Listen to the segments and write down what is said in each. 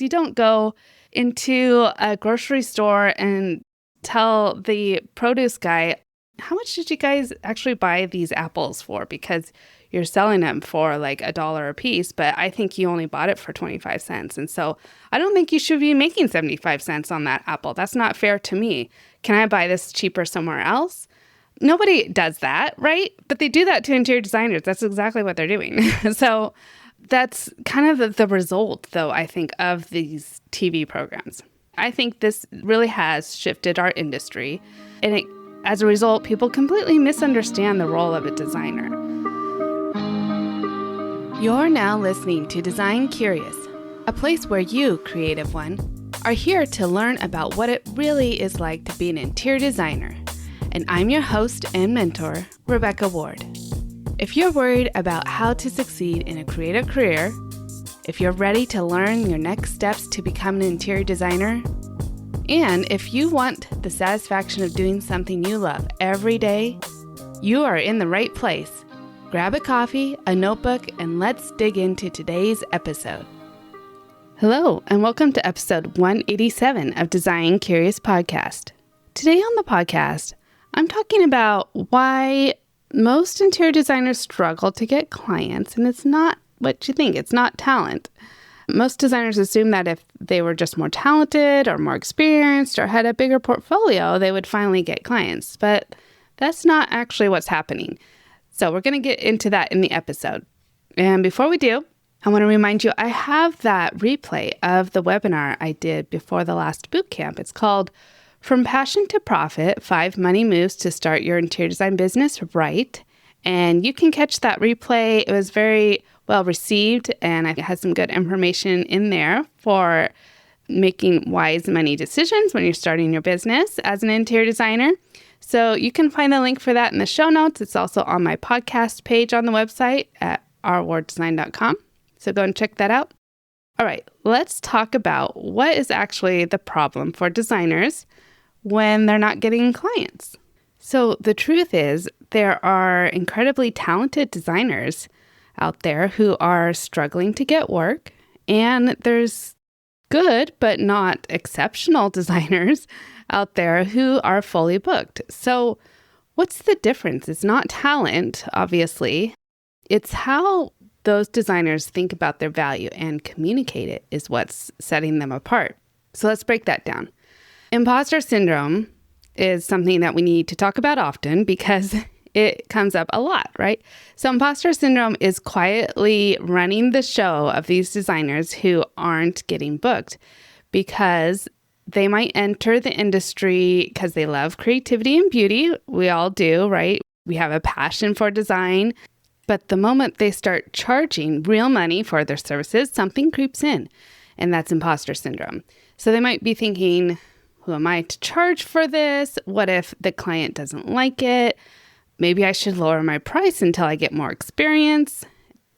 You don't go into a grocery store and tell the produce guy, how much did you guys actually buy these apples for? Because you're selling them for like $1 a piece, but I think you only bought it for 25 cents. And so I don't think you should be making 75 cents on that apple. That's not fair to me. Can I buy this cheaper somewhere else? Nobody does that, right? But they do that to interior designers. That's exactly what they're doing. So that's kind of the result, though, I think, of these TV programs. I think this really has shifted our industry. And as a result, people completely misunderstand the role of a designer. You're now listening to Design Curious, a place where you, creative one, are here to learn about what it really is like to be an interior designer. And I'm your host and mentor, Rebecca Ward. If you're worried about how to succeed in a creative career, if you're ready to learn your next steps to become an interior designer, and if you want the satisfaction of doing something you love every day, you are in the right place. Grab a coffee, a notebook, and let's dig into today's episode. Hello, and welcome to episode 187 of Design Curious Podcast. Today on the podcast, I'm talking about why most interior designers struggle to get clients, and it's not what you think. It's not talent. Most designers assume that if they were just more talented or more experienced or had a bigger portfolio, they would finally get clients. But that's not actually what's happening. So we're going to get into that in the episode. And before we do, I want to remind you, I have that replay of the webinar I did before the last boot camp. It's called From Passion to Profit, 5 Money Moves to Start Your Interior Design Business Right. And you can catch that replay. It was very well received, and I had some good information in there for making wise money decisions when you're starting your business as an interior designer. So you can find the link for that in the show notes. It's also on my podcast page on the website at rwarddesign.com. So go and check that out. All right, let's talk about what is actually the problem for designers when they're not getting clients. So the truth is there are incredibly talented designers out there who are struggling to get work, and there's good but not exceptional designers out there who are fully booked. So what's the difference? It's not talent, obviously. It's how those designers think about their value and communicate it is what's setting them apart. So let's break that down. Imposter syndrome is something that we need to talk about often because it comes up a lot, right? So imposter syndrome is quietly running the show of these designers who aren't getting booked because they might enter the industry because they love creativity and beauty. We all do, right? We have a passion for design. But the moment they start charging real money for their services, something creeps in, and that's imposter syndrome. So they might be thinking, who am I to charge for this? What if the client doesn't like it? Maybe I should lower my price until I get more experience.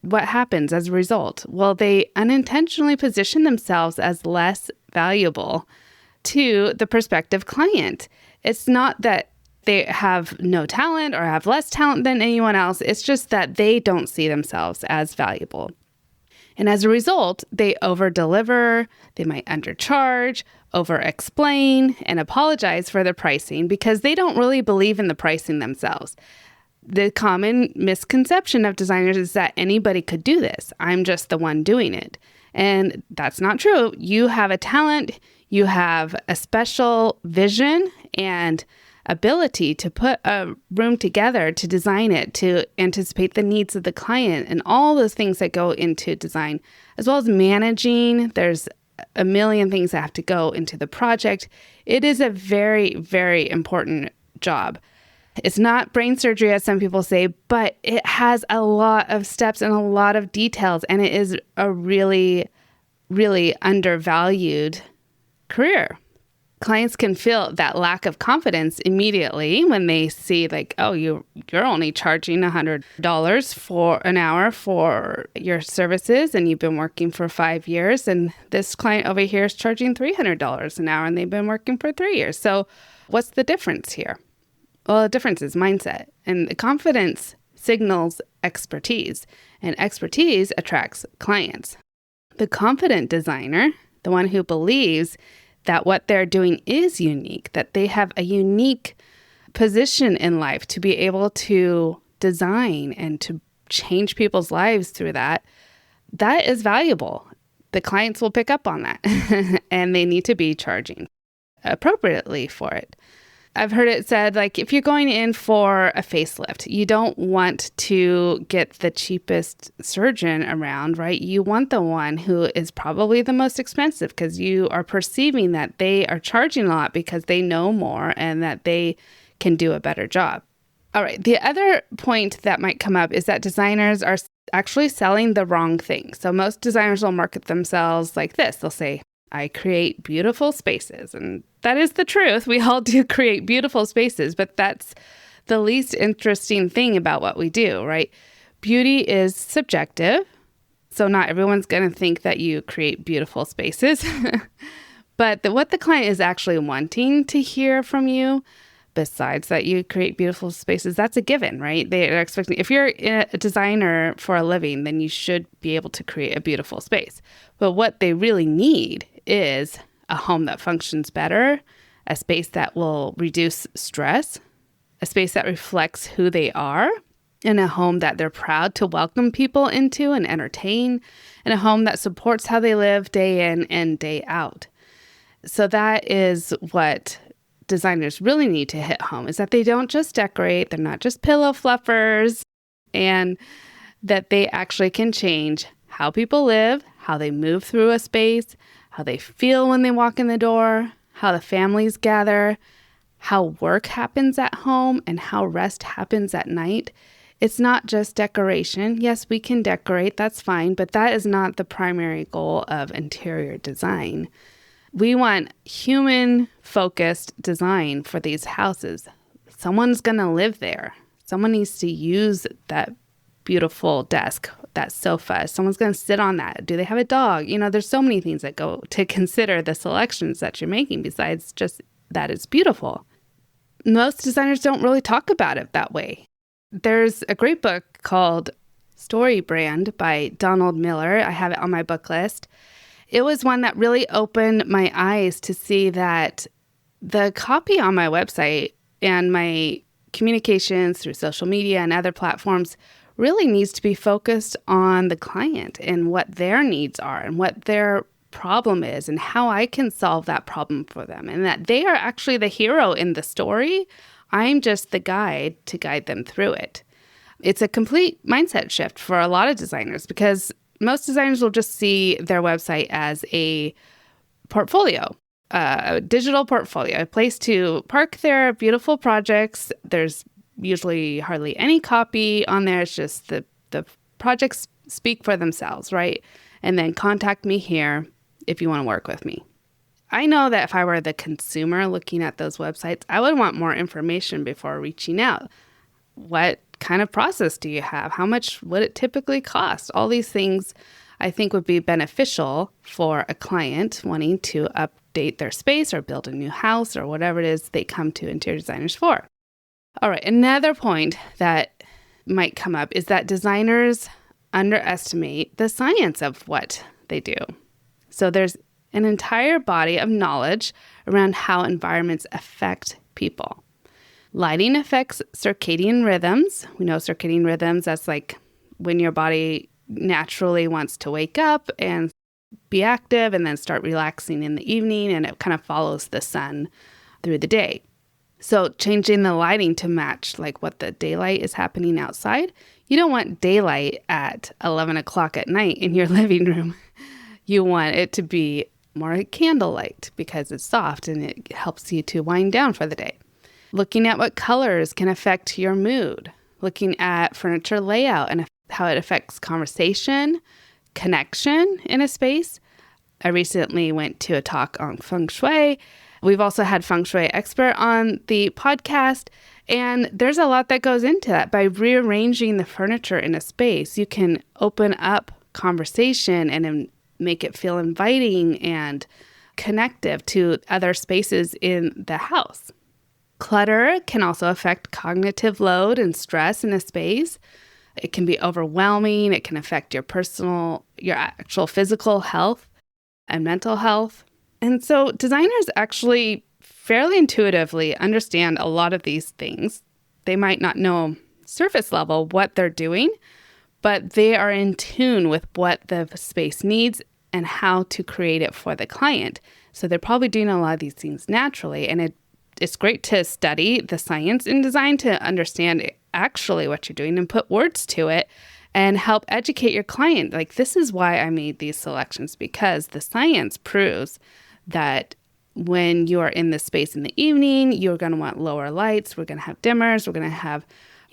What happens as a result? Well, they unintentionally position themselves as less valuable to the prospective client. It's not that they have no talent or have less talent than anyone else. It's just that they don't see themselves as valuable. And as a result, they over-deliver, they might undercharge, over-explain, and apologize for the pricing because they don't really believe in the pricing themselves. The common misconception of designers is that anybody could do this. I'm just the one doing it. And that's not true. You have a talent, you have a special vision and ability to put a room together, to design it, to anticipate the needs of the client, and all those things that go into design, as well as managing. There's a million things that have to go into the project. It is a very, very important job. It's not brain surgery, as some people say, but it has a lot of steps and a lot of details, and it is a really, really undervalued career. Clients can feel that lack of confidence immediately when they see like, oh, you're only charging $100 for an hour for your services and you've been working for 5 years. And this client over here is charging $300 an hour and they've been working for 3 years. So what's the difference here? Well, the difference is mindset, and the confidence signals expertise, and expertise attracts clients. The confident designer the one who believes that what they're doing is unique, that they have a unique position in life to be able to design and to change people's lives through that, that is valuable. The clients will pick up on that and they need to be charging appropriately for it. I've heard it said, like, if you're going in for a facelift, you don't want to get the cheapest surgeon around, right? You want the one who is probably the most expensive because you are perceiving that they are charging a lot because they know more and that they can do a better job. All right. The other point that might come up is that designers are actually selling the wrong thing. So most designers will market themselves like this. They'll say, I create beautiful spaces. And that is the truth. We all do create beautiful spaces, but that's the least interesting thing about what we do, right? Beauty is subjective. So not everyone's going to think that you create beautiful spaces. But what the client is actually wanting to hear from you, besides that you create beautiful spaces, that's a given, right? They're expecting, if you're a designer for a living, then you should be able to create a beautiful space. But what they really need is a home that functions better, a space that will reduce stress, a space that reflects who they are, and a home that they're proud to welcome people into and entertain, and a home that supports how they live day in and day out. So that is what designers really need to hit home, is that they don't just decorate, they're not just pillow fluffers, and that they actually can change how people live, how they move through a space, how they feel when they walk in the door, how the families gather, how work happens at home, and how rest happens at night. It's not just decoration. Yes, we can decorate, that's fine, but that is not the primary goal of interior design. We want human-focused design for these houses. Someone's going to live there. Someone needs to use that beautiful desk, that sofa. Someone's going to sit on that. Do they have a dog? You know, there's so many things that go to consider the selections that you're making besides just that it's beautiful. Most designers don't really talk about it that way. There's a great book called Story Brand by Donald Miller. I have it on my book list. It was one that really opened my eyes to see that the copy on my website and my communications through social media and other platforms really needs to be focused on the client and what their needs are and what their problem is and how I can solve that problem for them, and that they are actually the hero in the story. I'm just the guide to guide them through it. It's a complete mindset shift for a lot of designers because most designers will just see their website as a portfolio, a digital portfolio, a place to park their beautiful projects. There's usually hardly any copy on there. It's just the projects speak for themselves, right? And then contact me here if you want to work with me. I know that if I were the consumer looking at those websites, I would want more information before reaching out. What kind of process do you have? How much would it typically cost? All these things I think would be beneficial for a client wanting to update their space or build a new house or whatever it is they come to interior designers for. All right, another point that might come up is that designers underestimate the science of what they do. So there's an entire body of knowledge around how environments affect people. Lighting affects circadian rhythms. We know circadian rhythms, that's like when your body naturally wants to wake up and be active and then start relaxing in the evening, and it kind of follows the sun through the day. So changing the lighting to match like what the daylight is happening outside. You don't want daylight at 11 o'clock at night in your living room. You want it to be more like candlelight because it's soft and it helps you to wind down for the day. Looking at what colors can affect your mood. Looking at furniture layout and how it affects conversation, connection in a space. I recently went to a talk on feng shui. We've also had feng shui expert on the podcast, and there's a lot that goes into that. By rearranging the furniture in a space, you can open up conversation and make it feel inviting and connective to other spaces in the house. Clutter can also affect cognitive load and stress in a space. It can be overwhelming. It can affect your actual physical health. and mental health. And so designers actually fairly intuitively understand a lot of these things. They might not know surface level what they're doing, but they are in tune with what the space needs and how to create it for the client. So they're probably doing a lot of these things naturally. And it's great to study the science in design to understand actually what you're doing and put words to it and help educate your client. Like, this is why I made these selections, because the science proves that when you are in this space in the evening, you're going to want lower lights. We're going to have dimmers. We're going to have,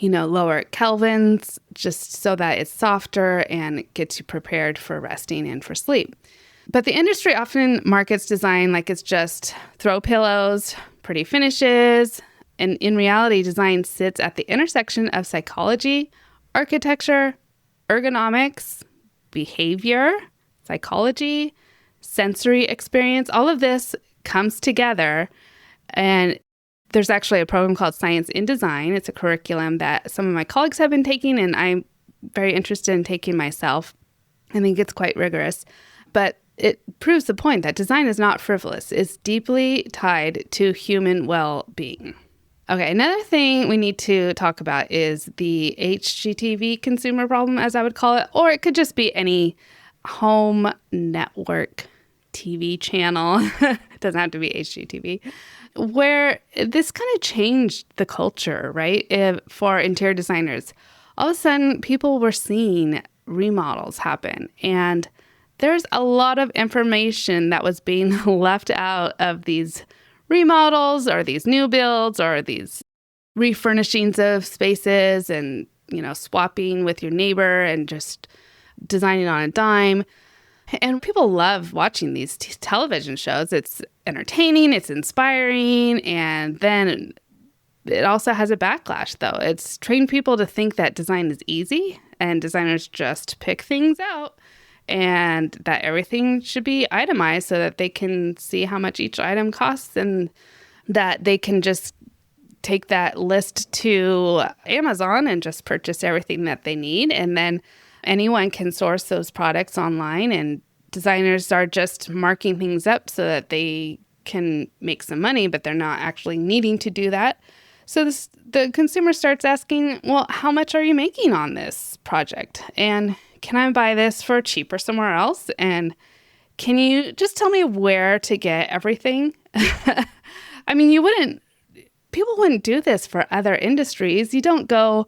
lower kelvins, just so that it's softer and gets you prepared for resting and for sleep. But the industry often markets design like it's just throw pillows, pretty finishes. And in reality, design sits at the intersection of psychology, architecture, ergonomics, behavior, psychology, sensory experience. All of this comes together. And there's actually a program called Science in Design. It's a curriculum that some of my colleagues have been taking, and I'm very interested in taking myself. I think it's quite rigorous. But it proves the point that design is not frivolous. It's deeply tied to human well-being. Okay, another thing we need to talk about is the HGTV consumer problem, as I would call it, or it could just be any home network TV channel. It doesn't have to be HGTV, where this kind of changed the culture, right? For interior designers. All of a sudden, people were seeing remodels happen, and there's a lot of information that was being left out of these remodels or these new builds or these refurnishings of spaces and, swapping with your neighbor and just designing on a dime. And people love watching these television shows. It's entertaining, it's inspiring, and then it also has a backlash, though. It's trained people to think that design is easy and designers just pick things out, and that everything should be itemized so that they can see how much each item costs, and that they can just take that list to Amazon and just purchase everything that they need. And then anyone can source those products online, and designers are just marking things up so that they can make some money, but they're not actually needing to do that. So the consumer starts asking, well, how much are you making on this project? And can I buy this for cheaper somewhere else? And can you just tell me where to get everything? I mean, people wouldn't do this for other industries. You don't go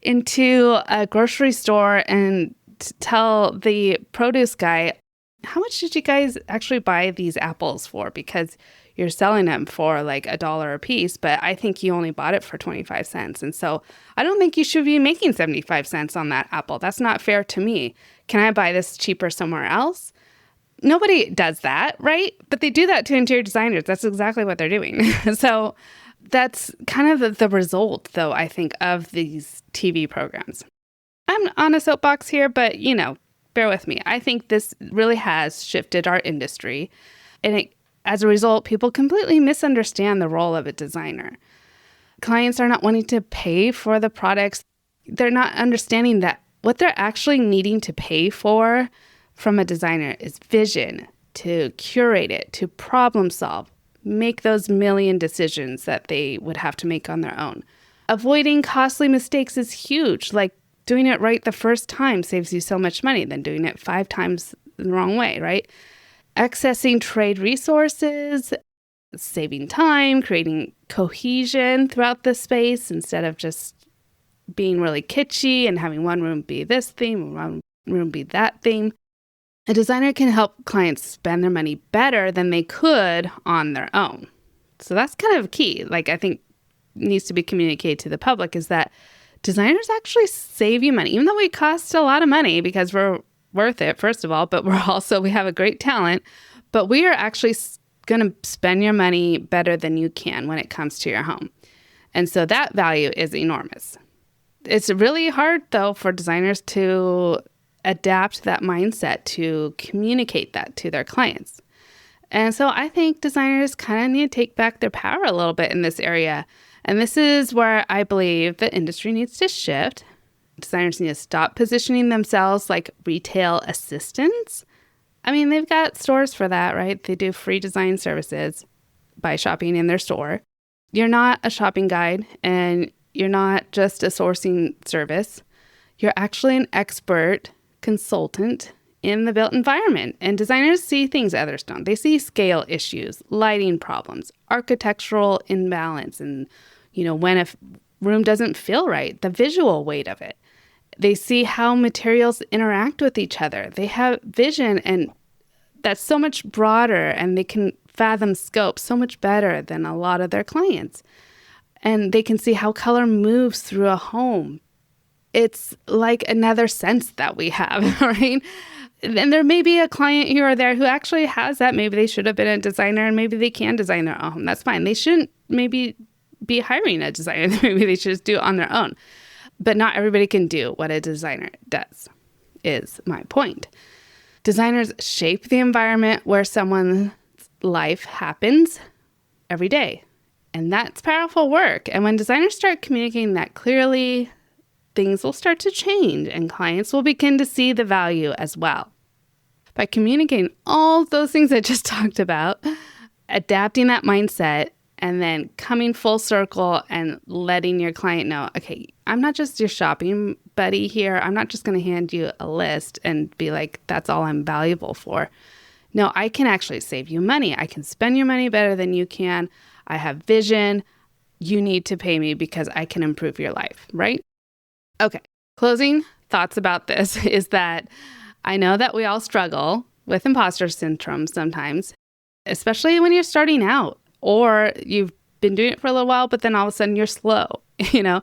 into a grocery store and tell the produce guy, how much did you guys actually buy these apples for? Because you're selling them for like $1 a piece, but I think you only bought it for 25 cents. And so I don't think you should be making 75 cents on that apple. That's not fair to me. Can I buy this cheaper somewhere else? Nobody does that, right? But they do that to interior designers. That's exactly what they're doing. So that's kind of the result, though, I think, of these TV programs. I'm on a soapbox here, but, bear with me. I think this really has shifted our industry. And as a result, people completely misunderstand the role of a designer. Clients are not wanting to pay for the products. They're not understanding that what they're actually needing to pay for from a designer is vision, to curate it, to problem solve, make those million decisions that they would have to make on their own. Avoiding costly mistakes is huge. Like, doing it right the first time saves you so much money than doing it 5 times the wrong way, right? Accessing trade resources, saving time, creating cohesion throughout the space instead of just being really kitschy and having one room be this theme, one room be that theme. A designer can help clients spend their money better than they could on their own. So that's kind of key. Like, I think needs to be communicated to the public is that designers actually save you money, even though we cost a lot of money because we're worth it, first of all, but we have a great talent, but we are actually going to spend your money better than you can when it comes to your home. And so that value is enormous. It's really hard, though, for designers to adapt that mindset, to communicate that to their clients. And so I think designers kind of need to take back their power a little bit in this area. And this is where I believe the industry needs to shift. Designers need to stop positioning themselves like retail assistants I mean, they've got stores for that, right? They do free design services by shopping in their store. You're not a shopping guide and you're not just a sourcing service. You're actually an expert consultant in the built environment. And designers see things others don't. They see scale issues, lighting problems, architectural imbalance, and, when a room doesn't feel right, the visual weight of it. They see how materials interact with each other. They have vision, and that's so much broader, and they can fathom scope so much better than a lot of their clients. And they can see how color moves through a home. It's like another sense that we have, right? And there may be a client here or there who actually has that. Maybe they should have been a designer and maybe they can design their own home. That's fine. They shouldn't maybe be hiring a designer. Maybe they should just do it on their own. But not everybody can do what a designer does, is my point. Designers shape the environment where someone's life happens every day. And that's powerful work. And when designers start communicating that clearly, things will start to change and clients will begin to see the value as well. By communicating all those things I just talked about, adapting that mindset, and then coming full circle and letting your client know, okay, I'm not just your shopping buddy here. I'm not just going to hand you a list and be like, that's all I'm valuable for. No, I can actually save you money. I can spend your money better than you can. I have vision. You need to pay me because I can improve your life, right? Okay, closing thoughts about this is that I know that we all struggle with imposter syndrome sometimes, especially when you're starting out or you've been doing it for a little while, but then all of a sudden you're slow, and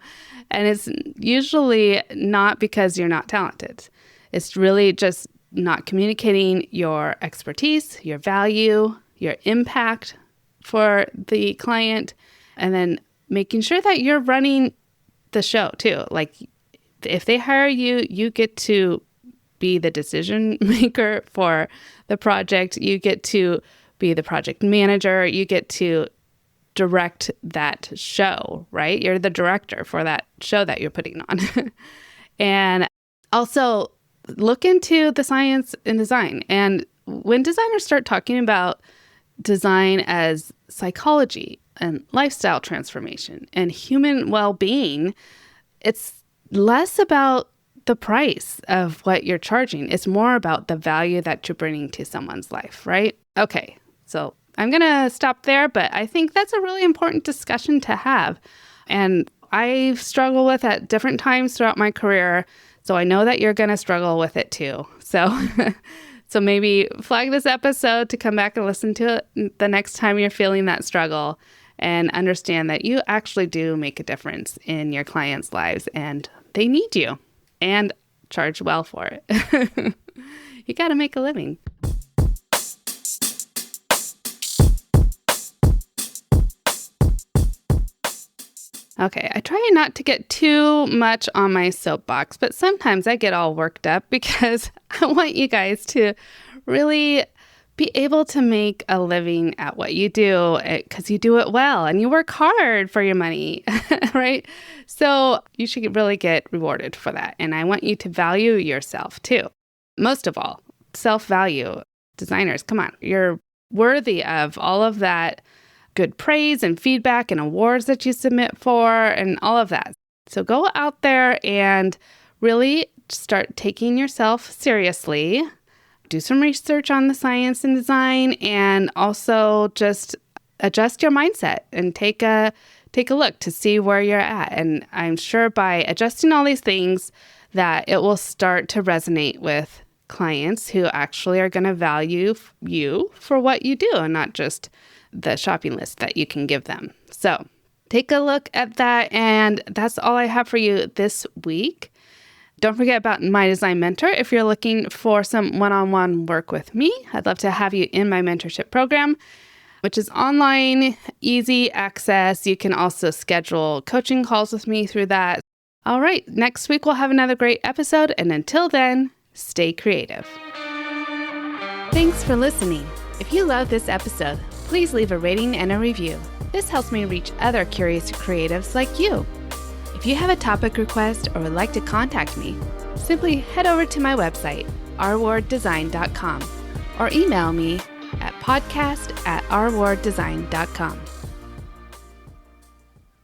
it's usually not because you're not talented. It's really just not communicating your expertise, your value, your impact for the client, and then making sure that you're running the show too. Like, if they hire you, you get to be the decision maker for the project. You get to be the project manager. You get to direct that show, right? You're the director for that show that you're putting on. And also look into the science in design. And when designers start talking about design as psychology and lifestyle transformation and human well-being, it's less about the price of what you're charging. It's more about the value that you're bringing to someone's life, right? Okay, so I'm going to stop there, but I think that's a really important discussion to have. And I've struggled with at different times throughout my career, so I know that you're going to struggle with it too. So so maybe flag this episode to come back and listen to it the next time you're feeling that struggle and understand that you actually do make a difference in your clients' lives and they need you and charge well for it. You got to make a living. Okay, I try not to get too much on my soapbox, but sometimes I get all worked up because I want you guys to really be able to make a living at what you do because you do it well and you work hard for your money, right? So you should really get rewarded for that. And I want you to value yourself too. Most of all, self-value. Designers, come on, you're worthy of all of that good praise and feedback and awards that you submit for and all of that. So go out there and really start taking yourself seriously. Do some research on the science and design and also just adjust your mindset and take a look to see where you're at. And I'm sure by adjusting all these things that it will start to resonate with clients who actually are going to value you for what you do and not just the shopping list that you can give them. So take a look at that. And that's all I have for you this week. Don't forget about my design mentor. If you're looking for some one-on-one work with me, I'd love to have you in my mentorship program, which is online, easy access. You can also schedule coaching calls with me through that. All right, next week we'll have another great episode. And until then, stay creative. Thanks for listening. If you love this episode, please leave a rating and a review. This helps me reach other curious creatives like you. If you have a topic request or would like to contact me, simply head over to my website, rwarddesign.com. or email me at podcast@ourwarddesign.com.